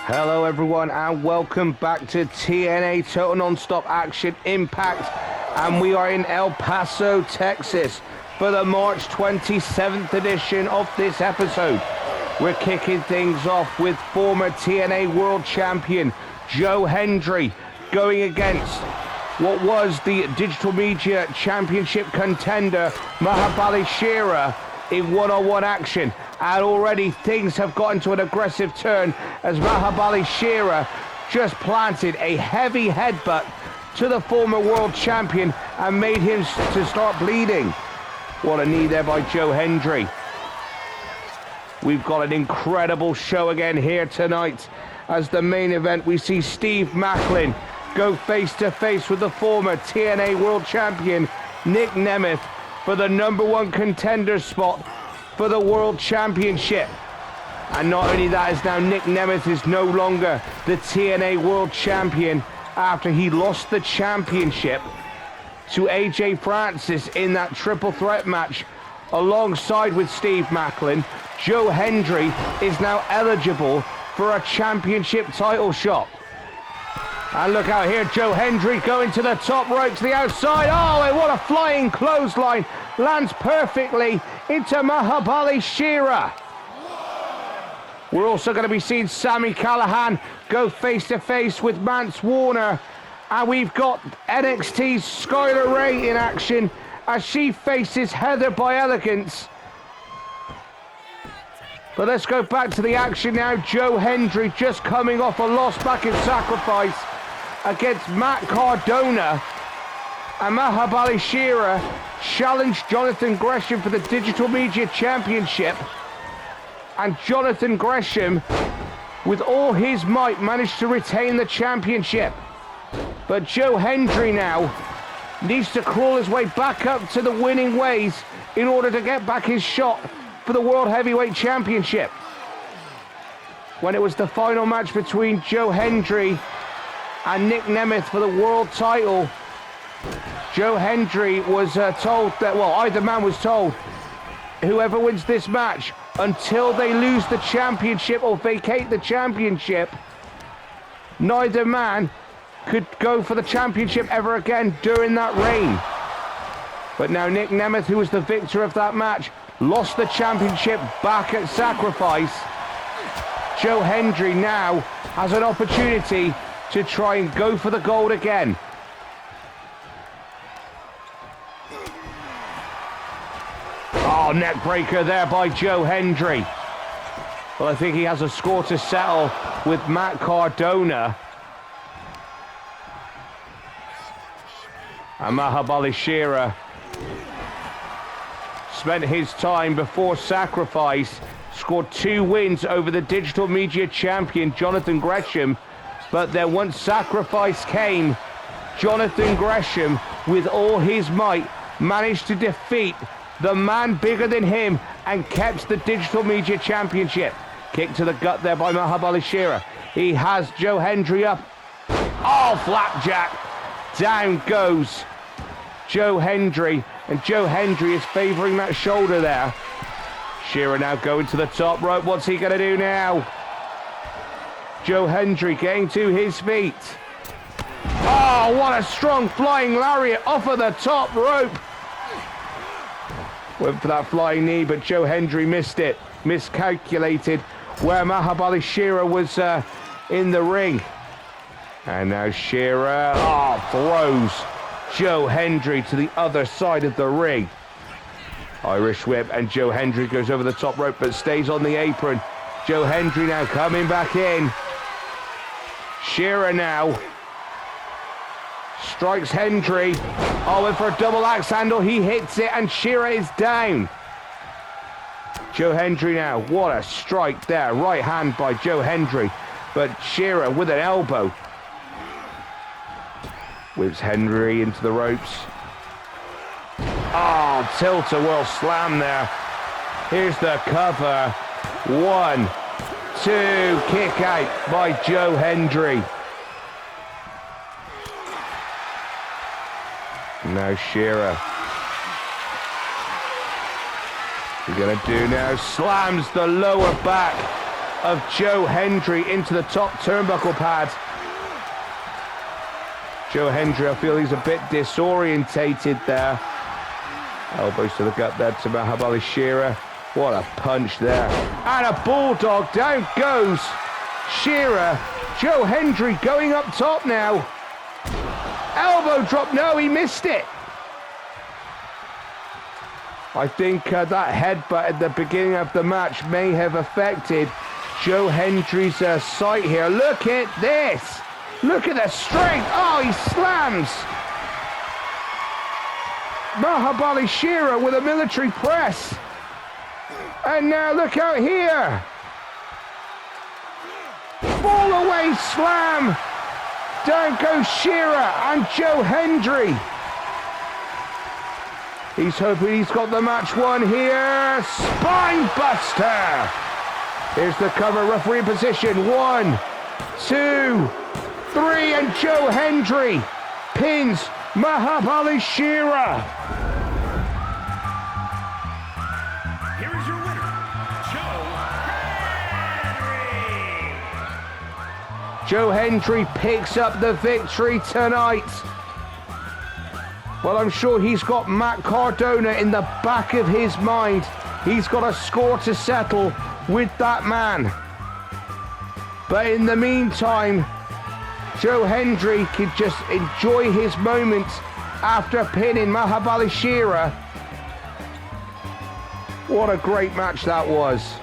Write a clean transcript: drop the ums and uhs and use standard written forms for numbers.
Hello everyone and welcome back to TNA Total Non-Stop Action Impact, and we are in El Paso, Texas for the March 27th edition of this episode. We're kicking things off with former TNA World Champion Joe Hendry going against what was the Digital Media Championship contender Mahabali Shera in one-on-one action. And already things have gotten to an aggressive turn as Mahabali Shera just planted a heavy headbutt to the former world champion and made him to start bleeding. What a knee there by Joe Hendry. We've got an incredible show again here tonight. As the main event, we see Steve Macklin go face-to-face with the former TNA world champion Nick Nemeth for the #1 contender spot for the World Championship. And not only that, is now Nick Nemeth is no longer the TNA World Champion after he lost the championship to AJ Francis in that triple threat match alongside with Steve Macklin. Joe Hendry is now eligible for a championship title shot. And look out here, Joe Hendry going to the top rope to the outside. Oh, and what a flying clothesline. Lands perfectly into Mahabali Shera. We're also going to be seeing Sami Callihan go face-to-face with Mance Warner. And we've got NXT's Skylar Ray in action as she faces Heather by Elegance. But let's go back to the action now. Joe Hendry just coming off a loss back in Sacrifice against Matt Cardona. And Mahabali Shera challenged Jonathan Gresham for the Digital Media Championship. And Jonathan Gresham, with all his might, managed to retain the championship. But Joe Hendry now needs to crawl his way back up to the winning ways in order to get back his shot for the World Heavyweight Championship. When it was the final match between Joe Hendry and Nick Nemeth for the world title, Joe Hendry was told that, well, either man was told, whoever wins this match, until they lose the championship or vacate the championship, neither man could go for the championship ever again during that reign. But now Nick Nemeth, who was the victor of that match, lost the championship back at Sacrifice. Joe Hendry now has an opportunity to try and go for the gold again. Oh, neck breaker there by Joe Hendry. Well, I think he has a score to settle with Matt Cardona. And Mahabali Shera spent his time before Sacrifice, scored 2 wins over the Digital Media Champion Jonathan Gresham. But then once Sacrifice came, Jonathan Gresham, with all his might, managed to defeat the man bigger than him and kept the Digital Media Championship. Kick to the gut there by Mahabali Shera. He has Joe Hendry up. Oh, flapjack. Down goes Joe Hendry. And Joe Hendry is favouring that shoulder there. Shera now going to the top rope. What's he going to do now? Joe Hendry getting to his feet. Oh, what a strong flying lariat off of the top rope. Went for that flying knee, but Joe Hendry missed it. Miscalculated where Mahabali Shera was in the ring. And now Shera throws Joe Hendry to the other side of the ring. Irish whip, and Joe Hendry goes over the top rope but stays on the apron. Joe Hendry now coming back in. Shera now strikes Hendry. Oh, and for a double axe handle, he hits it, and Shera is down. Joe Hendry now, what a strike there. Right hand by Joe Hendry, but Shera with an elbow. Whips Hendry into the ropes. Oh, tilt-a-whirl slam there. Here's the cover. 1, 2, kick out by Joe Hendry. Now Shera. We're going to do now, slams the lower back of Joe Hendry into the top turnbuckle pad. Joe Hendry, I feel he's a bit disorientated there. Elbows to the gut there to Mahabali Shera. What a punch there. And a bulldog, down goes Shera. Joe Hendry going up top now. Elbow drop, no, he missed it. I think that headbutt at the beginning of the match may have affected Joe Hendry's sight here. Look at this. Look at the strength. Oh, he slams Mahabali Shera with a military press. And now look out here. Fall away slam. Down goes Shera and Joe Hendry. He's hoping he's got the match won here. Spine buster. Here's the cover, referee in position. 1, 2, 3, and Joe Hendry pins Mahabali Shera. Here is your winner, Joe Hendry. Joe Hendry picks up the victory tonight. Well, I'm sure he's got Matt Cardona in the back of his mind. He's got a score to settle with that man. But in the meantime, Joe Hendry could just enjoy his moment after pinning Mahabali Shera. What a great match that was.